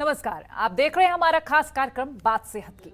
नमस्कार, आप देख रहे हैं हमारा खास कार्यक्रम बात सेहत की।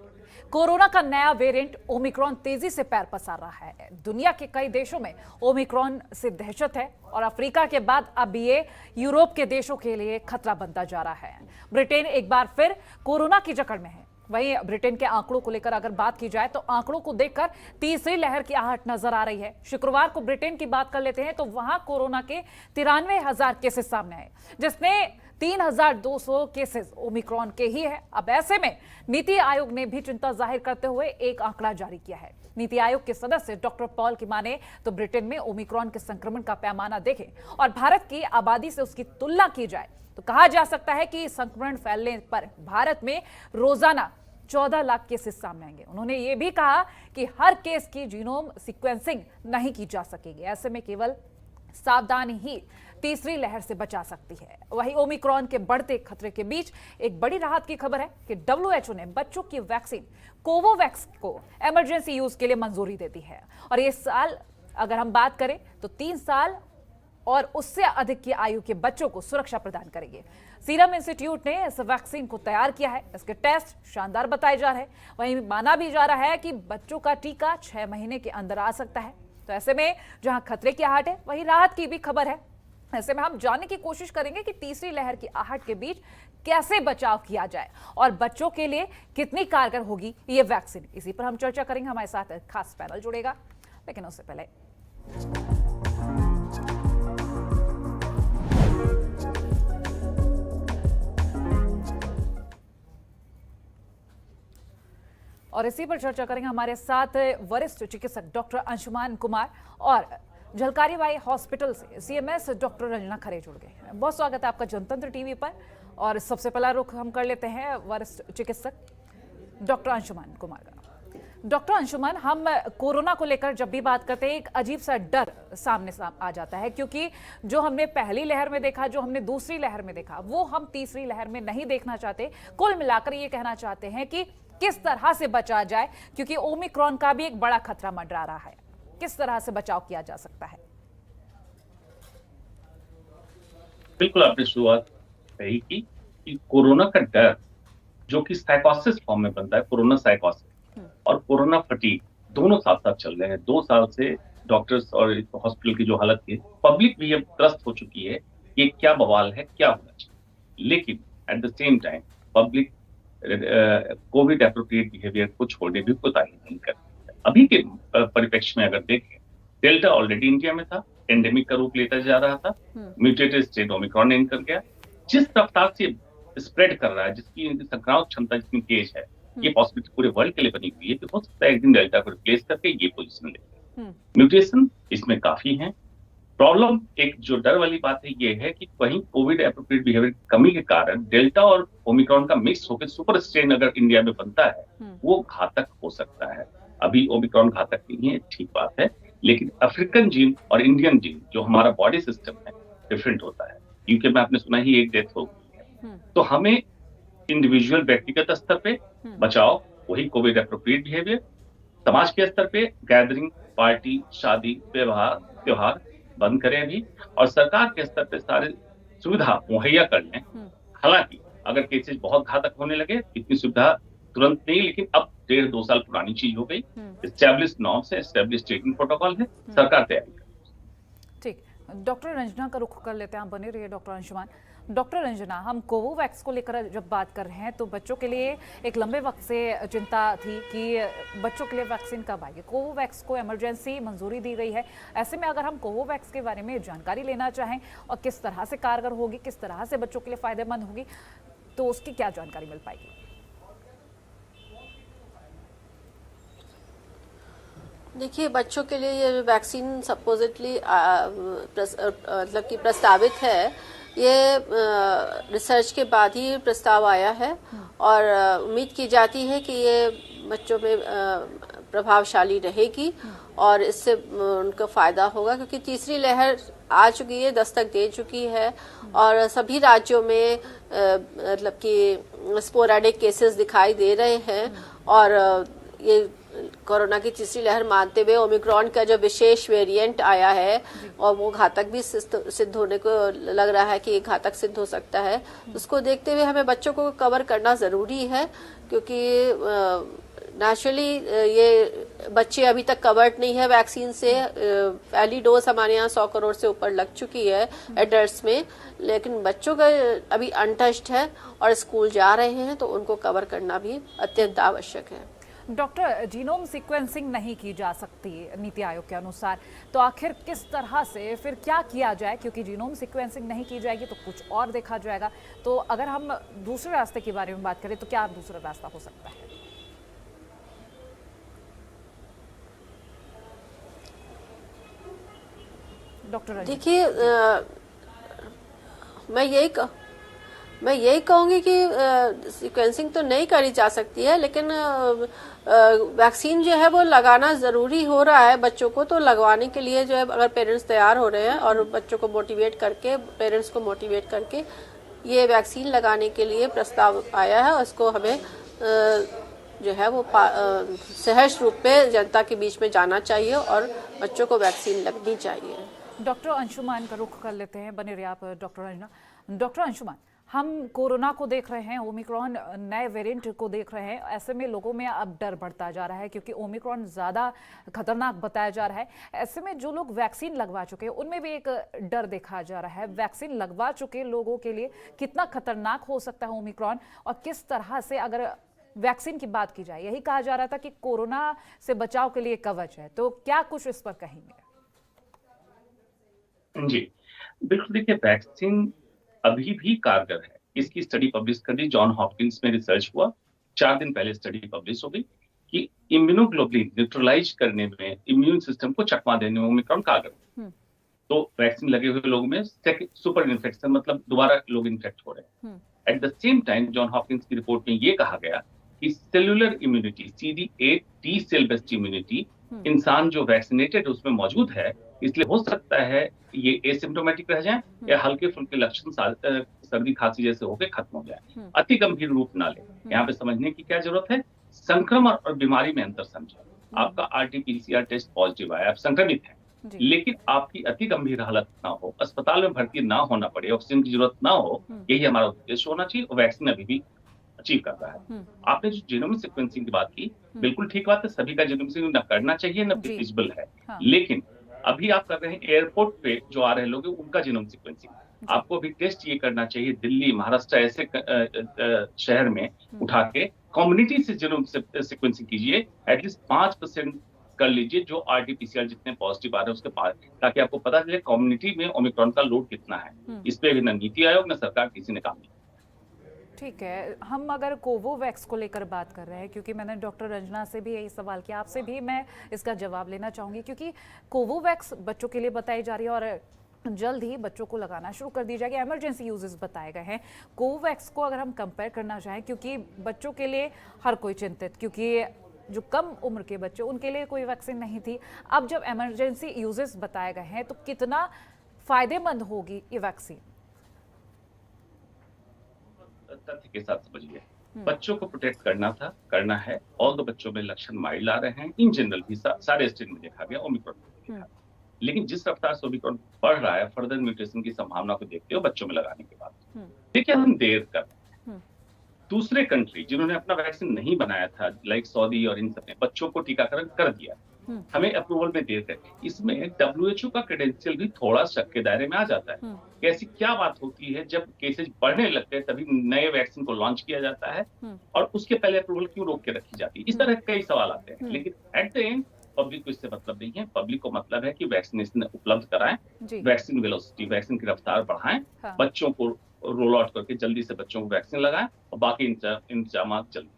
कोरोना का नया वेरिएंट ओमिक्रॉन तेजी से पैर पसार रहा है। दुनिया के कई देशों में ओमिक्रॉन से दहशत है और अफ्रीका के बाद अब ये यूरोप के देशों के लिए खतरा बनता जा रहा है। ब्रिटेन एक बार फिर कोरोना की जकड़ में है। वहीं ब्रिटेन के आंकड़ों को लेकर अगर बात की जाए तो आंकड़ों को देखकर तीसरी लहर की आहट नजर आ रही है। शुक्रवार को ब्रिटेन की बात कर लेते हैं तो वहां कोरोना के 93,000 केसेस सामने आए, जिसमें 3,200 केसेस ओमिक्रॉन के ही है। अब ऐसे में नीति आयोग ने भी चिंता जाहिर करते हुए एक आंकड़ा जारी किया है। नीति आयोग के सदस्य डॉक्टर पॉल की माने तो ब्रिटेन में ओमिक्रॉन के संक्रमण का पैमाना देखें और भारत की आबादी से उसकी तुलना की जाए तो कहा जा सकता है कि संक्रमण फैलने पर भारत में रोजाना 14 लाख केसेस सामने आएंगे। उन्होंने ये भी कहा कि हर केस की जीनोम सीक्वेंसिंग नहीं की जा सकेगी। ऐसे में केवल सावधानी ही तीसरी लहर से बचा सकती है। वहीं ओमिक्रॉन के बढ़ते खतरे के बीच एक बड़ी राहत की खबर है कि WHO ने बच्चों की वैक्सीन कोवोवैक्स को इमरजेंसी यूज के लिए मंजूरी दे दी है और इस साल अगर हम बात करें तो 3 साल और उससे अधिक की आयु के बच्चों को सुरक्षा प्रदान करेंगे। सीरम इंस्टीट्यूट ने इस वैक्सीन को तैयार किया है। इसके टेस्ट शानदार बताए जा रहे हैं। वहीं माना भी जा रहा है कि बच्चों का टीका 6 महीने के अंदर आ सकता है। तो ऐसे में जहां खतरे की आहट है वहीं राहत की भी खबर है। ऐसे में हम जानने की कोशिश करेंगे कि तीसरी लहर की आहट के बीच कैसे बचाव किया जाए और बच्चों के लिए कितनी कारगर होगी ये वैक्सीन। इसी पर हम चर्चा करेंगे। हमारे साथ खास पैनल जुड़ेगा, लेकिन उससे पहले और इसी पर चर्चा करेंगे। हमारे साथ वरिष्ठ चिकित्सक डॉक्टर अंशुमान कुमार और झलकारी बाई हॉस्पिटल से CMS डॉक्टर रंजना खरे जुड़ गए हैं। बहुत स्वागत है आपका जनतंत्र टीवी पर। और सबसे पहला रुख हम कर लेते हैं वरिष्ठ चिकित्सक डॉक्टर अंशुमान कुमार का। डॉक्टर अंशुमान, हम कोरोना को लेकर जब भी बात करते हैं एक अजीब सा डर सामने आ जाता है, क्योंकि जो हमने पहली लहर में देखा, जो हमने दूसरी लहर में देखा, वो हम तीसरी लहर में नहीं देखना चाहते। कुल मिलाकर ये कहना चाहते हैं कि किस तरह से बचा जाए, क्योंकि ओमिक्रॉन का भी एक बड़ा खतरा मंडरा रहा है। किस तरह से बचाव किया जा सकता है? बिल्कुल, आपने शुरुआत सही की कि कोरोना का डर जो कि साइकोसिस फॉर्म में बनता है, कोरोना साइकोसिस और कोरोना फटीग दोनों साथ साथ चल रहे हैं। 2 साल से डॉक्टर्स और हॉस्पिटल की जो हालत है, पब्लिक भी अब त्रस्त हो चुकी है कि क्या बवाल है, क्या होना चाहिए। लेकिन eight the same time public Covid appropriate behaviour को छोड़ने भी कोताही नहीं करती है। अभी के परिप्रेक्ष्य में अगर देखें, डेल्टा ऑलरेडी इंडिया में था, एंडेमिक का रूप लेता जा रहा था, म्यूटेटेड स्ट्रेन ओमिक्रॉन एंटर गया। जिस रफ्तार से स्प्रेड कर रहा है, जिसकी संक्रामक क्षमता जितनी तेज है, ये पॉसिबिलिटी पूरे वर्ल्ड के लिए बनी हुई है कि हो सकता है एक दिन डेल्टा को रिप्लेस करके ये पोजीशन ले। म्यूटेशन इसमें काफी है। प्रॉब्लम एक जो डर वाली बात है ये है कि कहीं कोविड एप्रोप्रिएट बिहेवियर की कमी के कारण डेल्टा और ओमिक्रॉन का मिक्स होकर सुपर स्ट्रेन अगर इंडिया में बनता है, वो घातक हो सकता है। अभी ओमिक्रॉन घातक नहीं है, ठीक बात है, लेकिन अफ्रीकन जीन और इंडियन जीन जो हमारा बॉडी सिस्टम है डिफरेंट होता है। यूके में आपने सुना ही एक डेथ हो गई है। तो हमें इंडिविजुअल व्यक्तिगत स्तर पे बचाव, वही कोविड एप्रोप्रिएट बिहेवियर, समाज के स्तर पे गैदरिंग, पार्टी, शादी, विवाह, त्योहार बंद करें अभी, और सरकार के स्तर पे सारे सुविधा मुहैया कर लें। हालांकि अगर केसेस बहुत घातक होने लगे, इतनी सुविधा तुरंत नहीं, लेकिन अब 1.5-2 साल पुरानी चीज हो गई। एस्टैब्लिश नॉर्म्स है, एस्टैब्लिश ट्रीटमेंट प्रोटोकॉल है, सरकार तैयारी कर। ठीक, डॉक्टर रंजना का रुख कर लेते हैं। आप बने रहिए डॉक्टर अंशुमान। डॉक्टर रंजना, हम कोवोवैक्स को लेकर जब बात कर रहे हैं तो बच्चों के लिए एक लंबे वक्त से चिंता थी कि बच्चों के लिए वैक्सीन कब आएगी। कोवोवैक्स को इमरजेंसी मंजूरी दी गई है। ऐसे में अगर हम कोवोवैक्स के बारे में जानकारी लेना चाहें और किस तरह से कारगर होगी, किस तरह से बच्चों के लिए फायदेमंद होगी, तो उसकी क्या जानकारी मिल पाएगी? देखिए, बच्चों के लिए ये वैक्सीन सपोजिटली मतलब कि प्रस्तावित है। ये रिसर्च के बाद ही प्रस्ताव आया है और उम्मीद की जाती है कि ये बच्चों में प्रभावशाली रहेगी और इससे उनको फायदा होगा, क्योंकि तीसरी लहर आ चुकी है, दस्तक दे चुकी है और सभी राज्यों में मतलब कि स्पोराडिक केसेस दिखाई दे रहे हैं और ये कोरोना की तीसरी लहर मानते हुए ओमिक्रॉन का जो विशेष वेरिएंट आया है और वो घातक भी सिद्ध होने को लग रहा है कि घातक सिद्ध हो सकता है, उसको देखते हुए हमें बच्चों को कवर करना जरूरी है, क्योंकि नेचुरली ये बच्चे अभी तक कवर्ड नहीं है वैक्सीन से। पहली डोज हमारे यहाँ 100 करोड़ से ऊपर लग चुकी है एडल्ट्स में, लेकिन बच्चों का अभी अनटच्ड है और स्कूल जा रहे हैं, तो उनको कवर करना भी अत्यंत आवश्यक है। डॉक्टर, जीनोम सीक्वेंसिंग नहीं की जा सकती नीति आयोग के अनुसार, तो आखिर किस तरह से फिर क्या किया जाए? क्योंकि जीनोम सीक्वेंसिंग नहीं की जाएगी तो कुछ और देखा जाएगा। तो अगर हम दूसरे रास्ते के बारे में बात करें तो क्या दूसरा रास्ता हो सकता है? डॉक्टर देखिए, मैं यही कहूंगी कि सीक्वेंसिंग तो नहीं करी जा सकती है, लेकिन वैक्सीन जो है वो लगाना जरूरी हो रहा है बच्चों को। तो लगवाने के लिए जो है, अगर पेरेंट्स तैयार हो रहे हैं और बच्चों को मोटिवेट करके, पेरेंट्स को मोटिवेट करके ये वैक्सीन लगाने के लिए प्रस्ताव आया है, उसको हमें जो है वो सहज रूप में जनता के बीच में जाना चाहिए और बच्चों को वैक्सीन लगनी चाहिए। डॉक्टर अंशुमान का रुख कर लेते हैं, बने रहिए आप डॉक्टर अंजना। डॉक्टर अंशुमान, हम कोरोना को देख रहे हैं, ओमिक्रॉन नए वेरिएंट को देख रहे हैं, ऐसे में लोगों में अब डर बढ़ता जा रहा है क्योंकि ओमिक्रॉन ज़्यादा खतरनाक बताया जा रहा है। ऐसे में जो लोग वैक्सीन लगवा चुके हैं उनमें भी एक डर देखा जा रहा है। वैक्सीन लगवा चुके लोगों के लिए कितना खतरनाक हो सकता है ओमिक्रॉन, और किस तरह से अगर वैक्सीन की बात की जाए, यही कहा जा रहा था कि कोरोना से बचाव के लिए कवच है, तो क्या कुछ इस पर कहेंगे? जी बिल्कुल, देखिए वैक्सीन अभी भी कारगर है। इसकी स्टडी पब्लिश कर दी, जॉन हॉपकिंस में रिसर्च हुआ, 4 दिन पहले स्टडी पब्लिश हो गई कि इम्यूनोग्लोबुलिन न्यूट्रलाइज करने में, इम्यून सिस्टम को चकमा देने में ओमिक्रॉन कारगर है। तो वैक्सीन लगे हुए लोगों में सुपर इन्फेक्शन, मतलब दोबारा लोग इन्फेक्ट हो रहे हैं। At the same time John Hopkins की रिपोर्ट में ये कहा गया कि cellular immunity, CD8 T cell based immunity इंसान जो वैक्सीनेटेड उसमें मौजूद है, इसलिए हो सकता है ये एसिम्प्टोमेटिक रह जाए या हल्के फुल्के लक्षण सर्दी खांसी जैसे होकर खत्म हो जाए, अति गंभीर रूप ना ले। यहाँ पे समझने की क्या जरूरत है, संक्रमण और बीमारी में अंतर समझे। आपका RT-PCR टेस्ट पॉजिटिव आया, आप संक्रमित हैं, लेकिन आपकी अति गंभीर हालत ना हो, अस्पताल में भर्ती ना होना पड़े, ऑक्सीजन की जरूरत ना हो, यही हमारा उद्देश्य होना चाहिए। और वैक्सीन अभी भी अचीव करता है। आपने जो जीनोमिक सीक्वेंसिंग की बात की, बिल्कुल ठीक बात है, सभी का जीनोमिक सीक्वेंसिंग न करना चाहिए, न फिजिबल है। लेकिन अभी आप कर रहे हैं एयरपोर्ट पे जो आ रहे लोग उनका जीनोमिक सीक्वेंसिंग। आपको भी टेस्ट ये करना चाहिए, दिल्ली, महाराष्ट्र ऐसे शहर में उठा के कम्युनिटी से जीनोमिक सीक्वेंसिंग कीजिए, एटलीस्ट 5% कर लीजिए जो RT-PCR जितने पॉजिटिव आ रहे हैं उसके पास, ताकि आपको पता चले कम्युनिटी में ओमिक्रॉन का लोड कितना है। इस पे भी न नीति आयोग न सरकार किसी ने काम नहीं। ठीक है, हम अगर कोवोवैक्स को लेकर बात कर रहे हैं, क्योंकि मैंने डॉक्टर रंजना से भी यही सवाल किया, आपसे भी मैं इसका जवाब लेना चाहूँगी, क्योंकि कोवोवैक्स बच्चों के लिए बताई जा रही है और जल्द ही बच्चों को लगाना शुरू कर दी जाएगी। इमरजेंसी यूजेस बताए गए हैं। कोवोवैक्स को अगर हम कंपेयर करना चाहें, क्योंकि बच्चों के लिए हर कोई चिंतित, क्योंकि जो कम उम्र के बच्चे उनके लिए कोई वैक्सीन नहीं थी, अब जब इमरजेंसी यूजेस बताए गए हैं तो कितना फायदेमंद होगी ये वैक्सीन? तथ्य के साथ समझिए, बच्चों को प्रोटेक्ट करना है। ऑल दो बच्चों में लक्षण माइल्ड आ रहे हैं, इन जनरल भी सारे स्टेट में देखा गया, ओमिक्रॉन में देखा। लेकिन जिस रफ्तार से ओमिक्रॉन बढ़ रहा है, फर्दर म्यूटेशन की संभावना को देखते हुए बच्चों में लगाने के बाद देखिए हम देर कर रहे हैं। दूसरे कंट्री जिन्होंने अपना वैक्सीन नहीं बनाया था, लाइक सऊदी और इन सब ने बच्चों को टीकाकरण कर दिया, हमें अप्रूवल में देर कर। इसमें WHO का क्रेडेंशियल भी थोड़ा शक के दायरे में आ जाता है। कैसी क्या बात होती है, जब केसेस बढ़ने लगते हैं तभी नए वैक्सीन को लॉन्च किया जाता है और उसके पहले अप्रूवल क्यों रोक के रखी जाती है। इस तरह कई सवाल आते हैं, लेकिन एट द एंड पब्लिक को इससे मतलब नहीं है। पब्लिक को मतलब है कि वैक्सीनेशन उपलब्ध कराएं, वैक्सीन वेलोसिटी, वैक्सीन की रफ्तार बढ़ाएं, बच्चों को रोल आउट करके जल्दी से बच्चों को वैक्सीन लगाएं और बाकी इंतजाम जल्दी।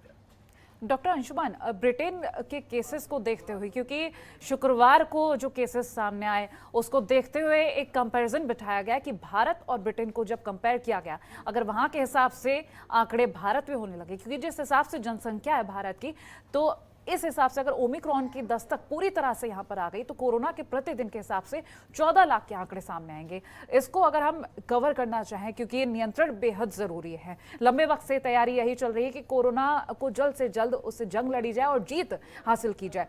डॉक्टर अंशुमान, ब्रिटेन के केसेस को देखते हुए, क्योंकि शुक्रवार को जो केसेस सामने आए उसको देखते हुए एक कंपैरिजन बिठाया गया कि भारत और ब्रिटेन को जब कंपेयर किया गया, अगर वहां के हिसाब से आंकड़े भारत में होने लगे, क्योंकि जिस हिसाब से जनसंख्या है भारत की, तो इस हिसाब से अगर ओमिक्रॉन की दस्तक पूरी तरह से यहाँ पर आ गई तो कोरोना के प्रतिदिन के हिसाब से 14 लाख के आंकड़े सामने आएंगे। इसको अगर हम कवर करना चाहें, क्योंकि ये नियंत्रण बेहद जरूरी है, लंबे वक्त से तैयारी यही चल रही है कि कोरोना को जल्द से जल्द उससे जंग लड़ी जाए और जीत हासिल की जाए,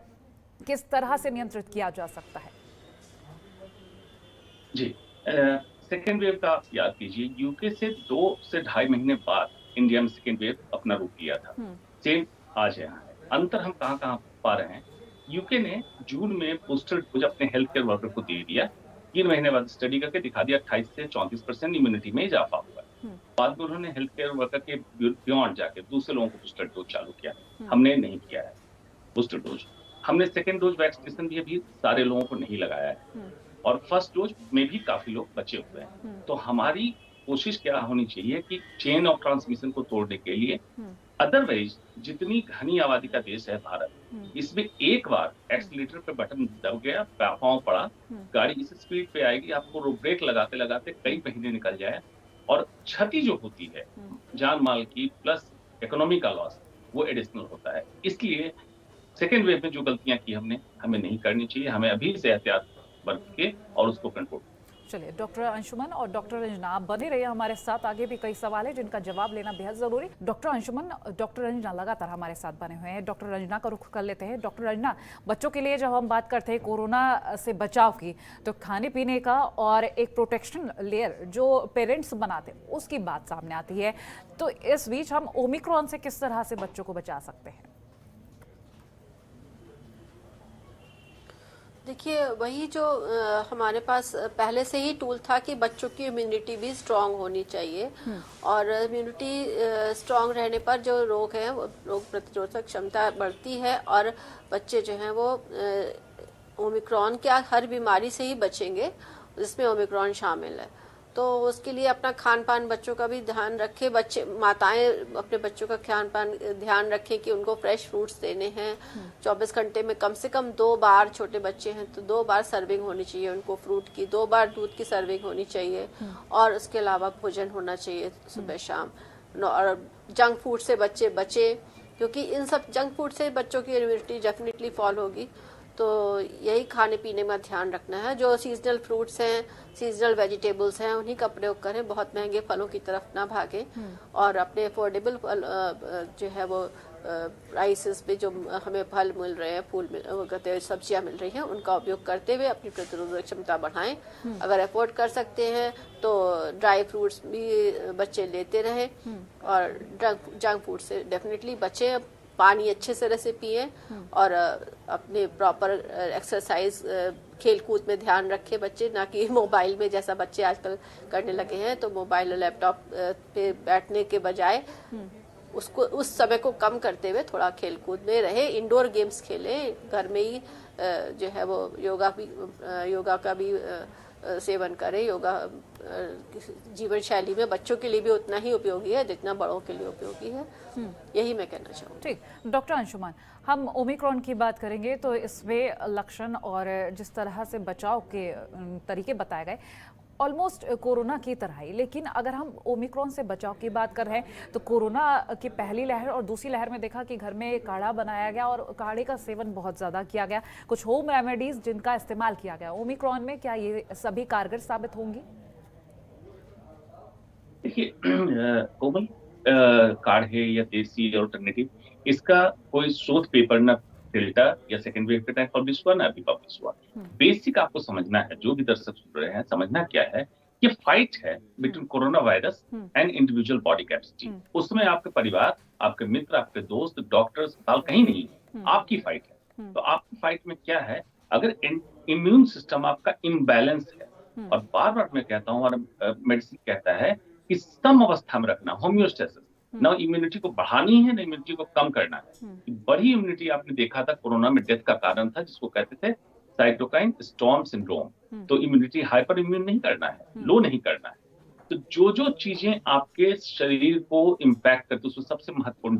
किस तरह से नियंत्रित किया जा सकता है? जी, सेकेंड वेव का आप याद कीजिए, यूके से 2 से ढाई महीने बाद इंडिया में सेकेंड वेव अपना रूप लिया था। सेम आज यहाँ है। अंतर हम कहाँ पा रहे हैं? यूके ने जून में बूस्टर डोज अपने हेल्थ केयर वर्कर को दे दिया। 3 महीने बाद स्टडी करके दिखा दिया 28 से 34% इम्यूनिटी में इजाफा हुआ। बाद में उन्होंने हेल्थ केयर वर्कर के बियॉन्ड जाके दूसरे लोगों को बूस्टर डोज चालू किया। हमने नहीं किया है बूस्टर डोज। हमने सेकेंड डोज वैक्सीनेशन भी अभी सारे लोगों को नहीं लगाया है और फर्स्ट डोज में भी काफी लोग बचे हुए हैं। तो हमारी कोशिश क्या होनी चाहिए कि चेन ऑफ ट्रांसमिशन को तोड़ने के लिए, अदरवाइज जितनी घनी आबादी का देश है भारत, इसमें एक बार एक्सीलेटर पे बटन दब गया, पांव पड़ा, गाड़ी इस स्पीड पे आएगी, आपको ब्रेक लगाते लगाते कई महीने निकल जाए और क्षति जो होती है जान माल की प्लस इकोनॉमी का लॉस, वो एडिशनल होता है। इसलिए सेकेंड वेव में जो गलतियां की हमने, हमें नहीं करनी चाहिए। हमें अभी से एहतियात बरत के और उसको कंट्रोल। चलिए, डॉक्टर अंशुमन और डॉक्टर रंजना आप बने रहिए हमारे साथ, आगे भी कई सवाल है जिनका जवाब लेना बेहद जरूरी। डॉक्टर अंशुमन, डॉक्टर रंजना लगातार हमारे साथ बने हुए हैं। डॉक्टर रंजना का रुख कर लेते हैं। डॉक्टर रंजना, बच्चों के लिए जब हम बात करते हैं कोरोना से बचाव की, तो खाने पीने का और एक प्रोटेक्शन लेयर जो पेरेंट्स बनाते हैं उसकी बात सामने आती है। तो इस बीच हम ओमिक्रॉन से किस तरह से बच्चों को बचा सकते हैं? देखिए, वही जो हमारे पास पहले से ही टूल था कि बच्चों की इम्यूनिटी भी स्ट्रांग होनी चाहिए और इम्यूनिटी स्ट्रांग रहने पर जो रोग है, वो रोग प्रतिरोधक क्षमता बढ़ती है और बच्चे जो हैं वो ओमिक्रॉन क्या हर बीमारी से ही बचेंगे जिसमें ओमिक्रॉन शामिल है। तो उसके लिए अपना खान पान बच्चों का भी ध्यान रखें। बच्चे माताएं अपने बच्चों का खान पान ध्यान रखें कि उनको फ्रेश फ्रूट्स देने हैं। 24 घंटे में कम से कम 2 बार, छोटे बच्चे हैं तो 2 बार सर्विंग होनी चाहिए उनको फ्रूट की, 2 बार दूध की सर्विंग होनी चाहिए और उसके अलावा भोजन होना चाहिए सुबह शाम। और जंक फूड से बच्चे बचे, क्योंकि इन सब जंक फूड से बच्चों की इम्यूनिटी डेफिनेटली फॉल होगी। तो यही खाने पीने में ध्यान रखना है। जो सीजनल फ्रूट्स हैं, सीजनल वेजिटेबल्स हैं, उन्हीं का प्रयोग करें। बहुत महंगे फलों की तरफ ना भागें और अपने अफोर्डेबल फल जो है वो प्राइसेस पे जो हमें फल मिल रहे हैं, फूल मिल सब्जियां मिल रही हैं, उनका उपयोग करते हुए अपनी प्रतिरोधक क्षमता बढ़ाएं। अगर अफोर्ड कर सकते हैं तो ड्राई फ्रूट्स भी बच्चे लेते रहें और जंक फूड से डेफिनेटली बचें। पानी अच्छे तरह से पिए और अपने प्रॉपर एक्सरसाइज, खेल कूद में ध्यान रखें बच्चे, ना कि मोबाइल में जैसा बच्चे आजकल करने लगे हैं। तो मोबाइल और लैपटॉप पे बैठने के बजाय उसको, उस समय को कम करते हुए थोड़ा खेल कूद में रहे। इंडोर गेम्स खेलें, घर में ही जो है वो योगा का भी सेवन करें। योगा जीवन शैली में बच्चों के लिए भी उतना ही उपयोगी है जितना बड़ों के लिए उपयोगी है। यही मैं कहना चाहूँगी। ठीक, डॉक्टर अंशुमन, हम ओमिक्रॉन की बात करेंगे तो इसमें लक्षण और जिस तरह से बचाव के तरीके बताए गए ऑलमोस्ट कोरोना की तरह ही, लेकिन अगर हम ओमिक्रॉन से बचाव की बात कर रहे हैं तो कोरोना की पहली लहर और दूसरी लहर में देखा कि घर में काढ़ा बनाया गया और काढ़े का सेवन बहुत ज़्यादा किया गया, कुछ होम रेमेडीज जिनका इस्तेमाल किया गया। ओमिक्रॉन में क्या ये सभी कारगर साबित होंगी? देखिए कोमल, काढ़े या देसी अल्टरनेटिव, इसका कोई शोध पेपर ना डेल्टा या सेकेंड वेव के टाइम पब्लिश हुआ ना अभी पब्लिश हुआ। बेसिक आपको समझना है, जो भी दर्शक सुन रहे हैं, समझना क्या है, ये फाइट है between corona virus and individual body capacity. उसमें आपके परिवार, आपके मित्र, आपके दोस्त, डॉक्टर, अस्पताल कहीं नहीं है, आपकी फाइट है। तो आपकी फाइट में क्या है, अगर इम्यून सिस्टम आपका इम्बैलेंस है, और बार बार मैं कहता हूँ और मेडिसिन कहता है कि सम अवस्था में रखना, होम्योस्टेसिस, ना इम्यूनिटी को बढ़ानी है ना इम्यूनिटी को कम करना है। बड़ी इम्यूनिटी आपने देखा था कोरोना में डेथ का कारण था, जिसको कहते थे साइटोकाइन स्टॉर्म सिंड्रोम। तो इम्यूनिटी हाइपर इम्यून नहीं करना है, लो नहीं करना है। तो जो जो चीजें आपके शरीर को इम्पैक्ट करती है, उसमें सबसे महत्वपूर्ण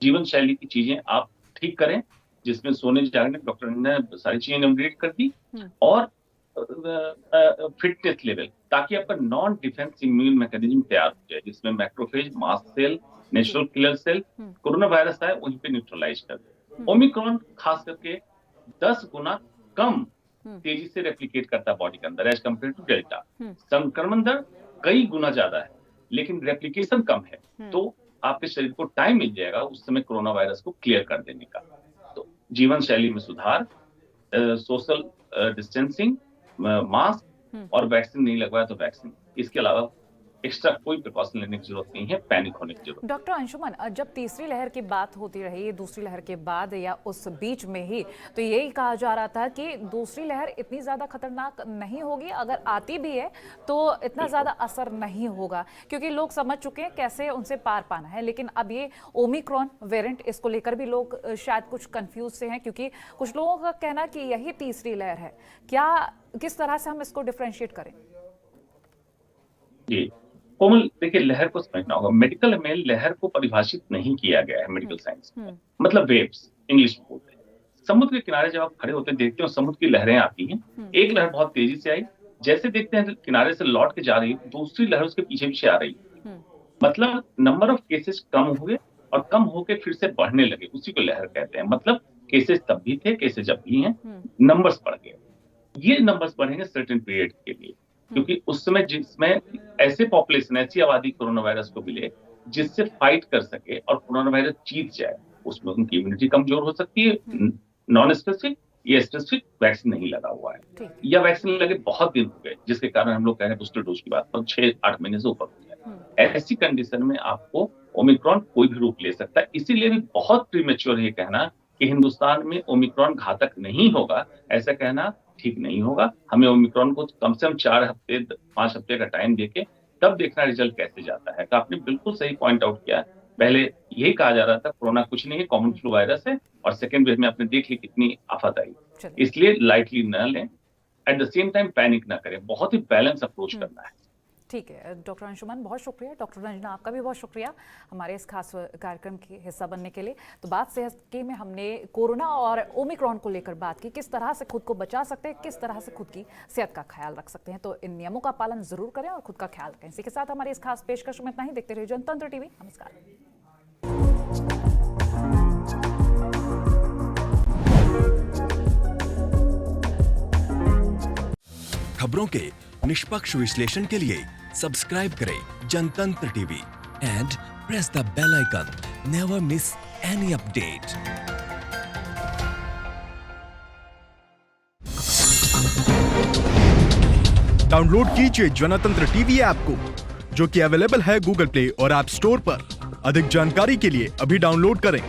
जीवन शैली की चीजें आप ठीक करें, जिसमें सोने जागने, डॉक्टर ने सारी चीजें एनुमरेट कर दी, और फिटनेस लेवल, ताकि आपका नॉन डिफेंस इम्यून मैकेनिज्म तैयार हो जाए, जिसमें macrophage, mast cell, natural killer cell, corona virus आए वहीं पे न्यूट्रलाइज कर दे। ओमिक्रॉन खास करके 10 गुना कम तेजी से रेप्लिकेट करता है बॉडी के अंदर एज कम्पेयर टू डेल्टा। संक्रमण दर कई गुना ज्यादा है लेकिन रेप्लिकेशन कम है, तो आपके शरीर को टाइम मिल जाएगा उस समय कोरोना वायरस को क्लियर कर देने का। तो जीवन शैली में सुधार, सोशल डिस्टेंसिंग, मास्क और वैक्सीन नहीं लगवाया तो वैक्सीन, इसके अलावा एक्स्ट्रा कोई प्रिकॉशन लेने की जरूरत नहीं है, पैनिक होने की जरूरत। डॉक्टर अंशुमन, जब तीसरी लहर की बात होती रही, दूसरी लहर के बाद या उस बीच में ही, तो यही कहा जा रहा था कि दूसरी लहर इतनी ज्यादा खतरनाक नहीं होगी, अगर आती भी है तो इतना ज्यादा असर नहीं होगा क्योंकि लोग समझ चुके हैं कैसे उनसे पार पाना है। लेकिन अब ये ओमिक्रॉन वेरिएंट, इसको लेकर भी लोग शायद कुछ कंफ्यूज से हैं क्योंकि कुछ लोगों का कहना कि यही तीसरी लहर है। क्या, किस तरह से हम इसको डिफरेंशिएट करें? जी कोमल, देखिए लहर को समझना होगा। मेडिकल में लहर को परिभाषित नहीं किया गया है मेडिकल साइंस में, मतलब वेव्स इंग्लिश में बोलते हैं। समुद्र के किनारे जब आप खड़े होते हैं देखते हो समुद्र की लहरें आती हैं, एक लहर बहुत तेजी से आई, जैसे देखते हैं किनारे से लौट के जा रही है, दूसरी लहर उसके पीछे पीछे आ रही है। मतलब नंबर ऑफ केसेस कम हुए और कम होके फिर से बढ़ने लगे, उसी को लहर कहते हैं। मतलब केसेस तब भी थे, केसेस जब भी हैं, नंबर्स बढ़ गए। ये नंबर्स बढ़ेंगे सर्टेन पीरियड के लिए, क्योंकि उस समय जिसमें ऐसे पॉपुलेशन, ऐसी आबादी कोरोना वायरस को मिले जिससे फाइट कर सके और कोरोना वायरस जीत जाए, उसमें उनकी इम्यूनिटी कमजोर हो सकती है। नॉन स्पेसिफिक या स्पेसिफिक वैक्सीन नहीं लगा हुआ है या वैक्सीन लगे बहुत दिन हो गए, जिसके कारण हम लोग कह रहे हैं बूस्टर डोज की बात पर 6-8 महीने से ऊपर हो गया। ऐसी कंडीशन में आपको ओमिक्रॉन कोई भी रूप ले सकता है। इसीलिए भी बहुत प्रीमेच्योर ये कहना कि हिंदुस्तान में ओमिक्रॉन घातक नहीं होगा, ऐसा कहना ठीक नहीं होगा। हमें ओमिक्रॉन को कम से कम 4 हफ्ते 5 हफ्ते का टाइम देके तब देखना रिजल्ट कैसे जाता है। तो आपने बिल्कुल सही पॉइंट आउट किया। पहले यही कहा जा रहा था कोरोना कुछ नहीं है, कॉमन फ्लू वायरस है, और सेकेंड वेव में आपने देख ली कितनी आफत आई। इसलिए लाइटली न लें, eight the same time panic ना करें, बहुत ही बैलेंस अप्रोच करना है। ठीक है डॉक्टर अंशुमन, बहुत शुक्रिया। डॉक्टर रंजना, आपका भी बहुत शुक्रिया हमारे इस खास कार्यक्रम के हिस्सा बनने के लिए। तो बात सेहत की में हमने कोरोना और ओमिक्रॉन को लेकर बात की, किस तरह से खुद को बचा सकते हैं, किस तरह से खुद की सेहत का ख्याल रख सकते हैं। तो इन नियमों का पालन जरूर करें और खुद का ख्याल रखें। इसी के साथ हमारी इस खास पेशकश में इतना ही। देखते रहिए जनतंत्र टीवी। नमस्कार। खबरों के निष्पक्ष विश्लेषण के लिए सब्सक्राइब करें Jantantra TV and press the bell icon. Never miss any update. Download कीजिए जनतंत्र टीवी ऐप को, जो कि अवेलेबल है गूगल प्ले और ऐप स्टोर पर। अधिक जानकारी के लिए अभी डाउनलोड करें।